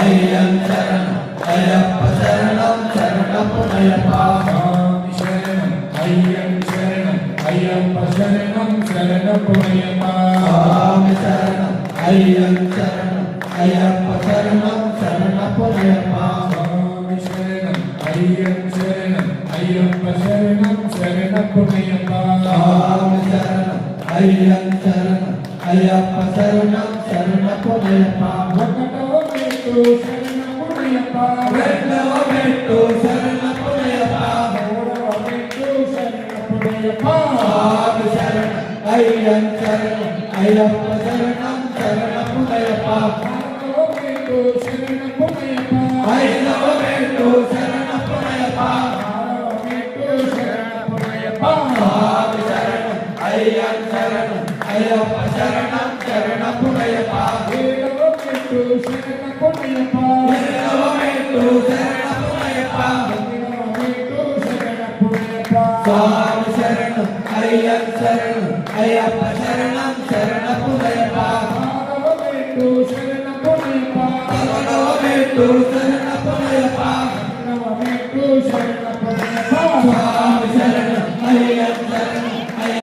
అయ్యం శరణం అయ్యప్ప శరణం శరణపు అయ్యప్ప శరణం అయ్యం శరణం అయ్యప్ప శరణం శరణపు అయ్యప్ప శరణం అయ్యం శరణం అయ్యప్ప శరణం శరణపు అయ్యప్ప శరణం అయ్యం శరణం అయ్యప్ప శరణం శరణపు అయ్యప్ప శరణం అయ్యం శరణం అయ్యప్ప శరణం శరణపు అయ్యప్ప శరణపుణయప్ప రెండవ మెట్టు శరణపుణయప్ప మూడవ మెట్టు శరణపుణయప్ప స్వామి శరణం అయ్యం శరణం అయ్యప్ప శరణం శరణపుణయప్ప నాలుగవ మెట్టు శరణపుణయప్ప ఐదవ మెట్టు శరణపుణయప్ప ఆరవ మెట్టు శరణపుణయప్ప స్వామి శరణం అయ్యం శరణం అయ్యప్ప శరణం శరణపుణయప్ప ఏడవ మెట్టు శరణపుణయప్ప ఏడవ మెట్టు శరణపుణయప్ప ఎనిమిదవ మెట్టు శరణపుణయప్ప స్వామి శరణం అయ్యం శరణం అయ్యప్ప శరణం శరణపుణయప్ప ఆరవ మెట్టు శరణపుణయప్ప పదకొండవ మెట్టు